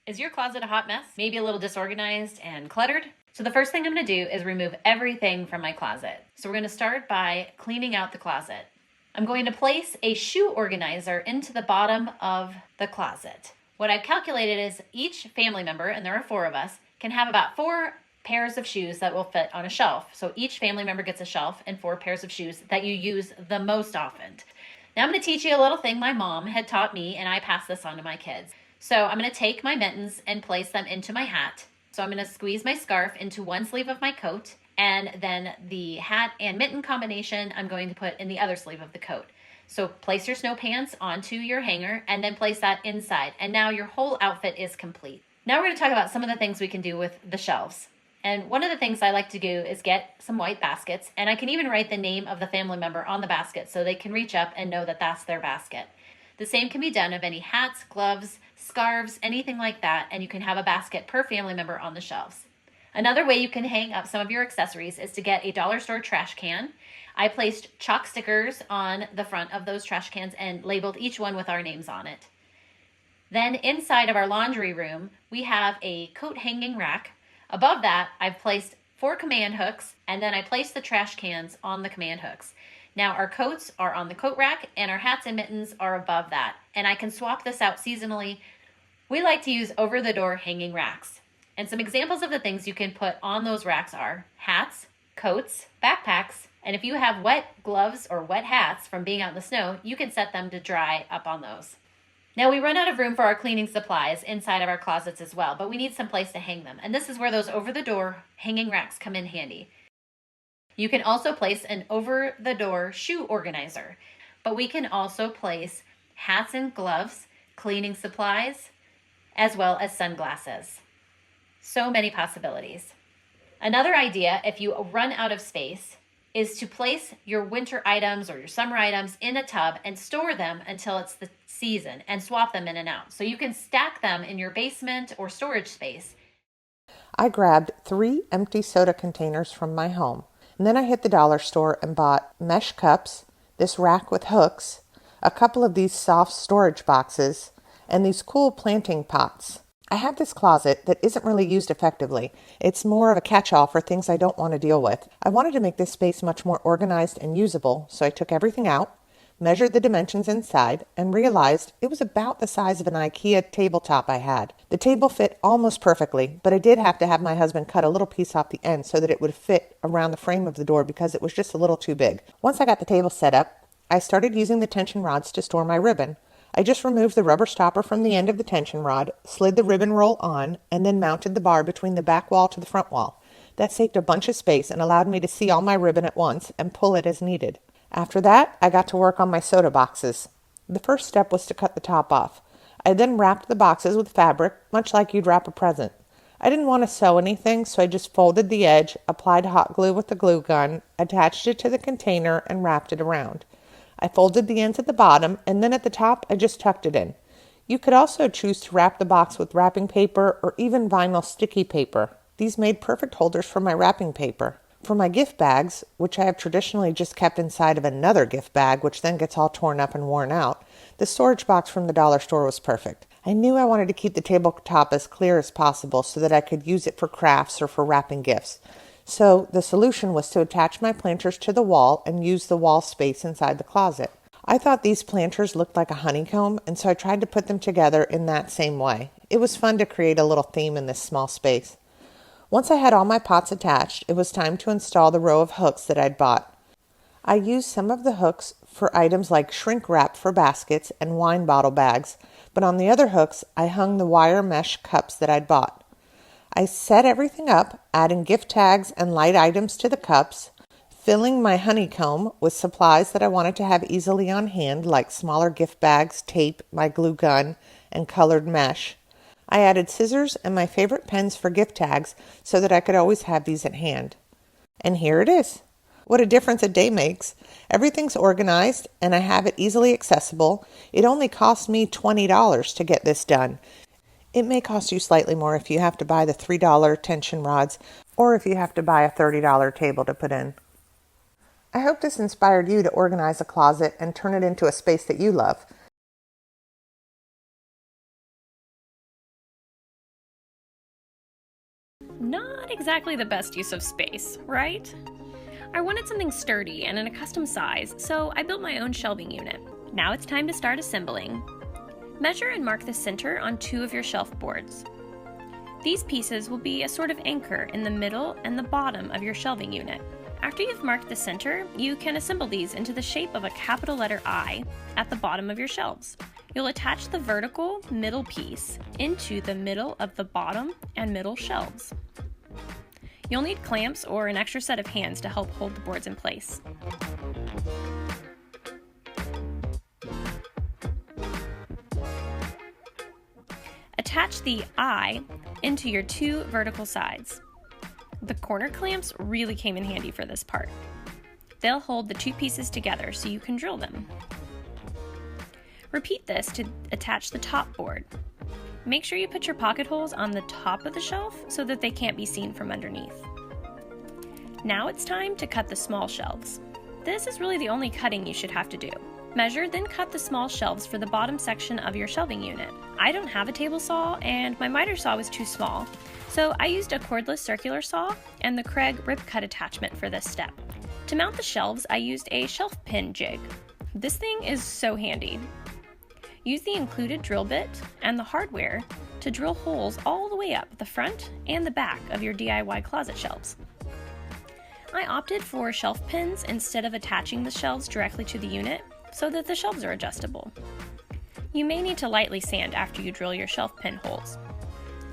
Is your closet a hot mess? Maybe a little disorganized and cluttered? So the first thing I'm going to do is remove everything from my closet. So we're going to start by cleaning out the closet. I'm going to place a shoe organizer into the bottom of the closet. What I've calculated is each family member, and there are 4 of us, can have about 4 pairs of shoes that will fit on a shelf. So each family member gets a shelf and 4 pairs of shoes that you use the most often. Now I'm going to teach you a little thing my mom had taught me, and I pass this on to my kids. So I'm going to take my mittens and place them into my hat. So I'm going to squeeze my scarf into one sleeve of my coat, and then the hat and mitten combination I'm going to put in the other sleeve of the coat. So place your snow pants onto your hanger and then place that inside. And now your whole outfit is complete. Now we're going to talk about some of the things we can do with the shelves. And one of the things I like to do is get some white baskets, and I can even write the name of the family member on the basket so they can reach up and know that that's their basket. The same can be done of any hats, gloves, scarves, anything like that, and you can have a basket per family member on the shelves. Another way you can hang up some of your accessories is to get a dollar store trash can. I placed chalk stickers on the front of those trash cans and labeled each one with our names on it. Then inside of our laundry room, we have a coat hanging rack. Above that, I've placed 4 command hooks, and then I placed the trash cans on the command hooks. Now our coats are on the coat rack and our hats and mittens are above that. And I can swap this out seasonally. We like to use over-the-door hanging racks. And some examples of the things you can put on those racks are hats, coats, backpacks, and if you have wet gloves or wet hats from being out in the snow, you can set them to dry up on those. Now we run out of room for our cleaning supplies inside of our closets as well, but we need some place to hang them. And this is where those over-the-door hanging racks come in handy. You can also place an over-the-door shoe organizer, but we can also place hats and gloves, cleaning supplies, as well as sunglasses. So many possibilities. Another idea, if you run out of space, is to place your winter items or your summer items in a tub and store them until it's the season and swap them in and out. So you can stack them in your basement or storage space. I grabbed 3 empty soda containers from my home, and then I hit the dollar store and bought mesh cups, this rack with hooks, a couple of these soft storage boxes, and these cool planting pots. I have this closet that isn't really used effectively. It's more of a catch-all for things I don't want to deal with. I wanted to make this space much more organized and usable, so I took everything out, measured the dimensions inside, and realized it was about the size of an IKEA tabletop I had. The table fit almost perfectly, but I did have to have my husband cut a little piece off the end so that it would fit around the frame of the door because it was just a little too big. Once I got the table set up, I started using the tension rods to store my ribbon. I just removed the rubber stopper from the end of the tension rod, slid the ribbon roll on, and then mounted the bar between the back wall to the front wall. That saved a bunch of space and allowed me to see all my ribbon at once and pull it as needed. After that, I got to work on my soda boxes. The first step was to cut the top off. I then wrapped the boxes with fabric, much like you'd wrap a present. I didn't want to sew anything, so I just folded the edge, applied hot glue with the glue gun, attached it to the container, and wrapped it around. I folded the ends at the bottom, and then at the top, I just tucked it in. You could also choose to wrap the box with wrapping paper or even vinyl sticky paper. These made perfect holders for my wrapping paper. For my gift bags, which I have traditionally just kept inside of another gift bag, which then gets all torn up and worn out, the storage box from the dollar store was perfect. I knew I wanted to keep the tabletop as clear as possible so that I could use it for crafts or for wrapping gifts. So the solution was to attach my planters to the wall and use the wall space inside the closet. I thought these planters looked like a honeycomb, and so I tried to put them together in that same way. It was fun to create a little theme in this small space. Once I had all my pots attached, it was time to install the row of hooks that I'd bought. I used some of the hooks for items like shrink wrap for baskets and wine bottle bags, but on the other hooks, I hung the wire mesh cups that I'd bought. I set everything up, adding gift tags and light items to the cups, filling my honeycomb with supplies that I wanted to have easily on hand, like smaller gift bags, tape, my glue gun, and colored mesh. I added scissors and my favorite pens for gift tags so that I could always have these at hand. And here it is. What a difference a day makes. Everything's organized and I have it easily accessible. It only cost me $20 to get this done. It may cost you slightly more if you have to buy the $3 tension rods or if you have to buy a $30 table to put in. I hope this inspired you to organize a closet and turn it into a space that you love. Not exactly the best use of space, right? I wanted something sturdy and in a custom size, so I built my own shelving unit. Now it's time to start assembling. Measure and mark the center on 2 of your shelf boards. These pieces will be a sort of anchor in the middle and the bottom of your shelving unit. After you've marked the center, you can assemble these into the shape of a capital letter I at the bottom of your shelves. You'll attach the vertical middle piece into the middle of the bottom and middle shelves. You'll need clamps or an extra set of hands to help hold the boards in place. Attach the I into your 2 vertical sides. The corner clamps really came in handy for this part. They'll hold the 2 pieces together so you can drill them. Repeat this to attach the top board. Make sure you put your pocket holes on the top of the shelf so that they can't be seen from underneath. Now it's time to cut the small shelves. This is really the only cutting you should have to do. Measure, then cut the small shelves for the bottom section of your shelving unit. I don't have a table saw and my miter saw was too small, so I used a cordless circular saw and the Craig rip cut attachment for this step. To mount the shelves, I used a shelf pin jig. This thing is so handy. Use the included drill bit and the hardware to drill holes all the way up the front and the back of your DIY closet shelves. I opted for shelf pins instead of attaching the shelves directly to the unit so that the shelves are adjustable. You may need to lightly sand after you drill your shelf pin holes.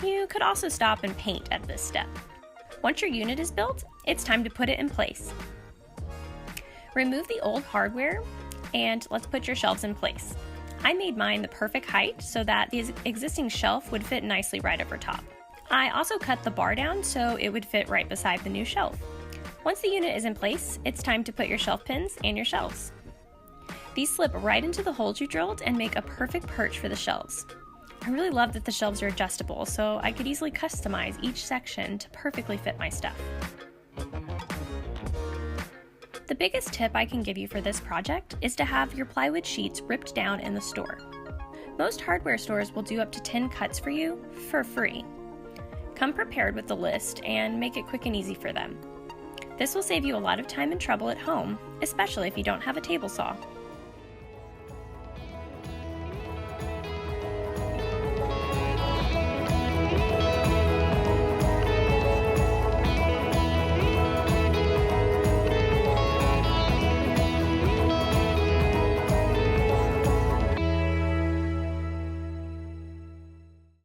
You could also stop and paint at this step. Once your unit is built, it's time to put it in place. Remove the old hardware and let's put your shelves in place. I made mine the perfect height so that the existing shelf would fit nicely right over top. I also cut the bar down so it would fit right beside the new shelf. Once the unit is in place, it's time to put your shelf pins and your shelves. These slip right into the holes you drilled and make a perfect perch for the shelves. I really love that the shelves are adjustable, so I could easily customize each section to perfectly fit my stuff. The biggest tip I can give you for this project is to have your plywood sheets ripped down in the store. Most hardware stores will do up to 10 cuts for you for free. Come prepared with the list and make it quick and easy for them. This will save you a lot of time and trouble at home, especially if you don't have a table saw.